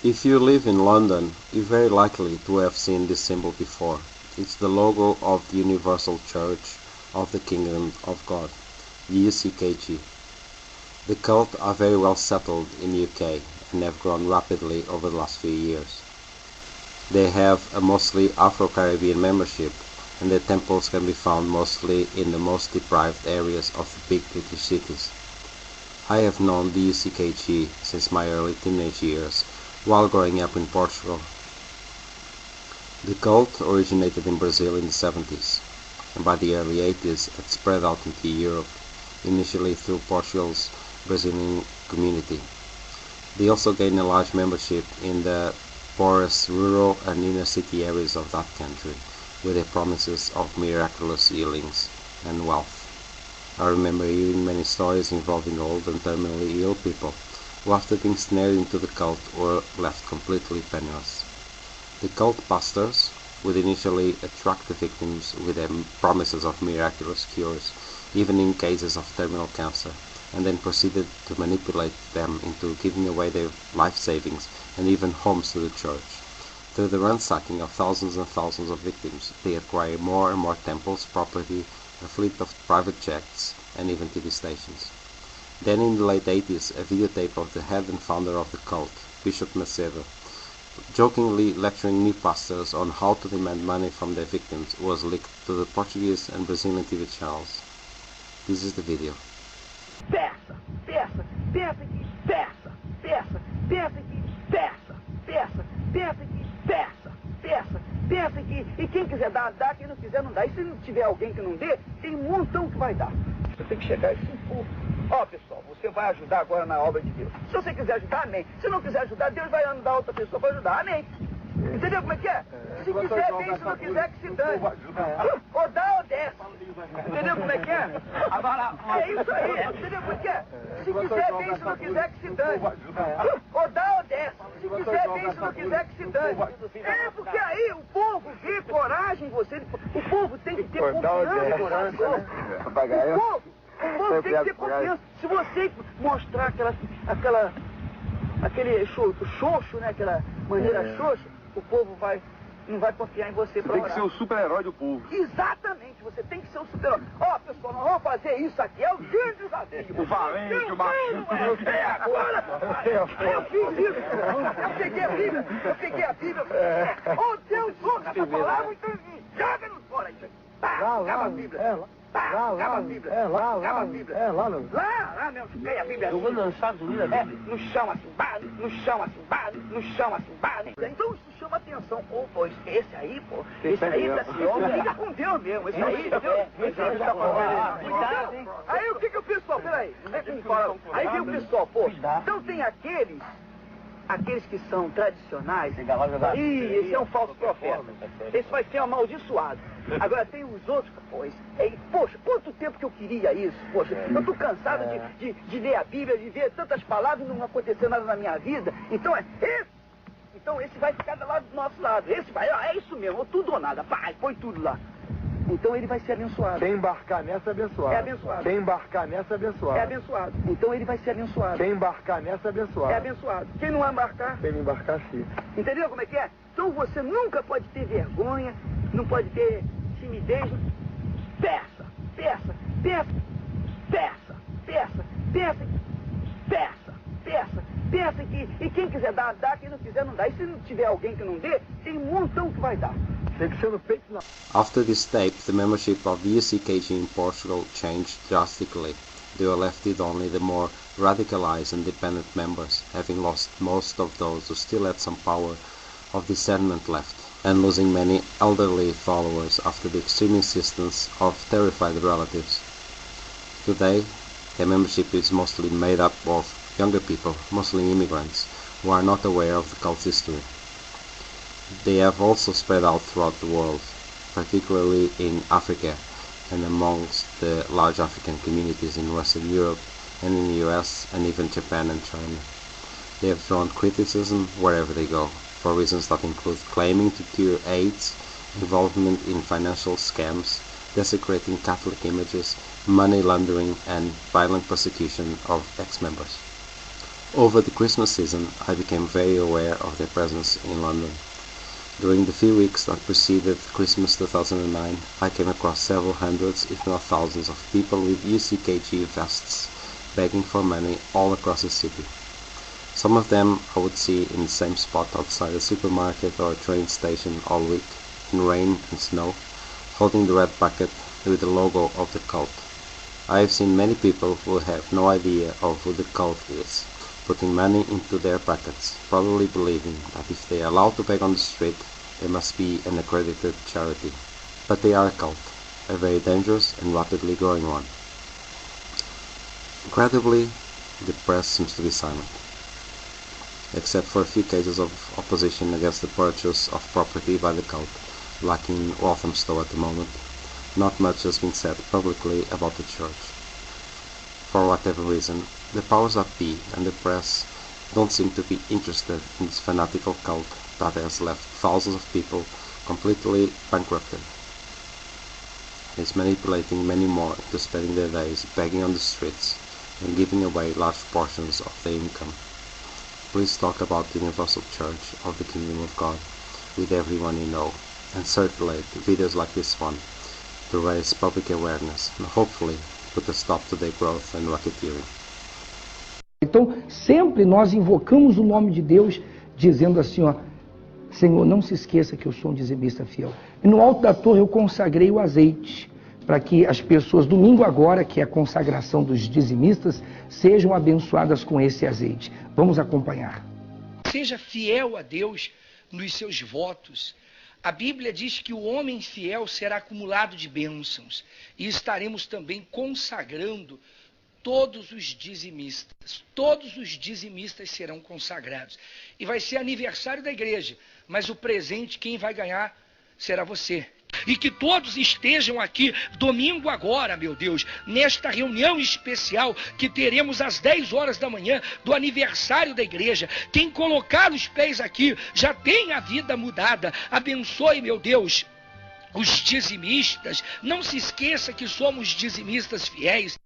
If you live in London, you're very likely to have seen this symbol before. It's the logo of the Universal Church of the Kingdom of God, the U.C.K.G. The cult are very well settled in the UK and have grown rapidly over the last few years. They have a mostly Afro-Caribbean membership, and their temples can be found mostly in the most deprived areas of the big British cities. I have known the U.C.K.G since my early teenage years, while growing up in Portugal. The cult originated in Brazil in the 70s, and by the early 80s had spread out into Europe, initially through Portugal's Brazilian community. They also gained a large membership in the poorest rural and inner city areas of that country, with their promises of miraculous healings and wealth. I remember hearing many stories involving old and terminally ill people who, after being snared into the cult, were left completely penniless. The cult pastors would initially attract the victims with their promises of miraculous cures, even in cases of terminal cancer, and then proceeded to manipulate them into giving away their life savings and even homes to the church. Through the ransacking of thousands and thousands of victims, they acquire more and more temples, property, a fleet of private jets, and even TV stations. Then in the late 80s, a videotape of the head and founder of the cult, Bishop Macedo, jokingly lecturing new pastors on how to demand money from their victims, was leaked to the Portuguese and Brazilian TV channels. This is the video. Peça, peça, peça que peça, peça, peça que peça, peça, peça que peça, peça, peça que... E quem quiser dar, dá, quem não quiser não dá. E se não tiver alguém que não dê, tem um montão que vai dar. Você tem que chegar assim, pô. Ó, pessoal, você vai ajudar agora na obra de Deus. Se você quiser ajudar, amém. Se não quiser ajudar, Deus vai andar outra pessoa para ajudar, amém. Entendeu como é que é? Se quiser, vem. Se não quiser, que se dane. Ou dá ou desce. Entendeu como é que é? É isso aí. Entendeu como é que é? Se quiser, vem. Se não quiser, que se dane. Ou dá ou desce. Se quiser, vem. Se não quiser, que se dane. É, porque aí o povo vê coragem em você. O povo tem que ter confiança. O povo tem que ter confiança. Se você mostrar aquele xoxo, né? Aquela maneira xoxa, o povo não vai confiar em você para orar. Tem que ser o super-herói do povo. Exatamente, você tem que ser o super-herói. Ó, pessoal, nós vamos fazer isso aqui, é o grande desafio. O valente, o machinho. Agora, eu fiz isso. Eu peguei a Bíblia. Oh, Deus, ouça essa palavra, então joga-nos fora aí. Acaba a Bíblia. Acaba a Bíblia. Acaba a Bíblia. Lá mesmo, chuquei a Bíblia. Eu vou lançar do livro. No chão assim, no chão assim, no chão assim, Então isso chama atenção. Ô, pô, esse aí, pô. Esse aí, fica com Deus mesmo. Esse aí, entendeu? Aí o que o pessoal, peraí, aí vem o pessoal, pô. Então tem aqueles que são tradicionais, esse é um falso profeta. Esse vai ser amaldiçoado. Agora tem os outros, poxa, quanto tempo que eu queria isso, poxa, eu tô cansado de ler a Bíblia, de ver tantas palavras e não acontecer nada na minha vida. Então esse vai ficar do nosso lado, esse vai, é isso mesmo, tudo ou nada, pai, põe tudo lá. Então ele vai ser abençoado. Quem embarcar nessa é abençoado. É abençoado. Quem embarcar nessa é abençoado. É abençoado. Então ele vai ser abençoado. Quem embarcar nessa é abençoado. É abençoado. Quem não embarcar... Quem não embarcar, sim. Entendeu como é que é? Então você nunca pode ter vergonha, não pode ter timidez. Peça, peça, peça, peça, peça, peça, peça, peça, peça que... E quem quiser dar, dá. Quem não quiser, não dá. E se não tiver alguém que não dê, tem um montão que vai dar. After this tape, the membership of the U.C.K.G in Portugal changed drastically. They were left with only the more radicalized and dependent members, having lost most of those who still had some power of discernment left, and losing many elderly followers after the extreme insistence of terrified relatives. Today, their membership is mostly made up of younger people, mostly immigrants, who are not aware of the cult's history. They have also spread out throughout the world, particularly in Africa and amongst the large African communities in Western Europe and in the US and even Japan and China. They have drawn criticism wherever they go, for reasons that include claiming to cure AIDS, involvement in financial scams, desecrating Catholic images, money laundering and violent persecution of ex-members. Over the Christmas season, I became very aware of their presence in London. During the few weeks that preceded Christmas 2009, I came across several hundreds, if not thousands, of people with U.C.K.G vests begging for money all across the city. Some of them I would see in the same spot outside a supermarket or a train station all week, in rain and snow, holding the red bucket with the logo of the cult. I have seen many people who have no idea of who the cult is, putting money into their buckets, probably believing that if they are allowed to beg on the street, they must be an accredited charity. But they are a cult, a very dangerous and rapidly growing one. Incredibly, the press seems to be silent. Except for a few cases of opposition against the purchase of property by the cult, like in Walthamstow at the moment, not much has been said publicly about the church. For whatever reason, the powers that be and the press don't seem to be interested in this fanatical cult that has left thousands of people completely bankrupted. It is manipulating many more into spending their days begging on the streets and giving away large portions of their income. Please talk about the Universal Church of the Kingdom of God with everyone you know, and circulate videos like this one to raise public awareness and hopefully put a stop to their growth and racketeering. Então, sempre nós invocamos o nome de Deus, dizendo assim, ó, Senhor, não se esqueça que eu sou um dizimista fiel. E no alto da torre eu consagrei o azeite, para que as pessoas, domingo agora, que é a consagração dos dizimistas, sejam abençoadas com esse azeite. Vamos acompanhar. Seja fiel a Deus nos seus votos. A Bíblia diz que o homem fiel será acumulado de bênçãos. E estaremos também consagrando todos os dizimistas. Todos os dizimistas serão consagrados. E vai ser aniversário da igreja. Mas o presente, quem vai ganhar será você. E que todos estejam aqui domingo agora, meu Deus, nesta reunião especial que teremos às 10 horas da manhã do aniversário da igreja. Quem colocar os pés aqui já tem a vida mudada. Abençoe, meu Deus, os dizimistas. Não se esqueça que somos dizimistas fiéis.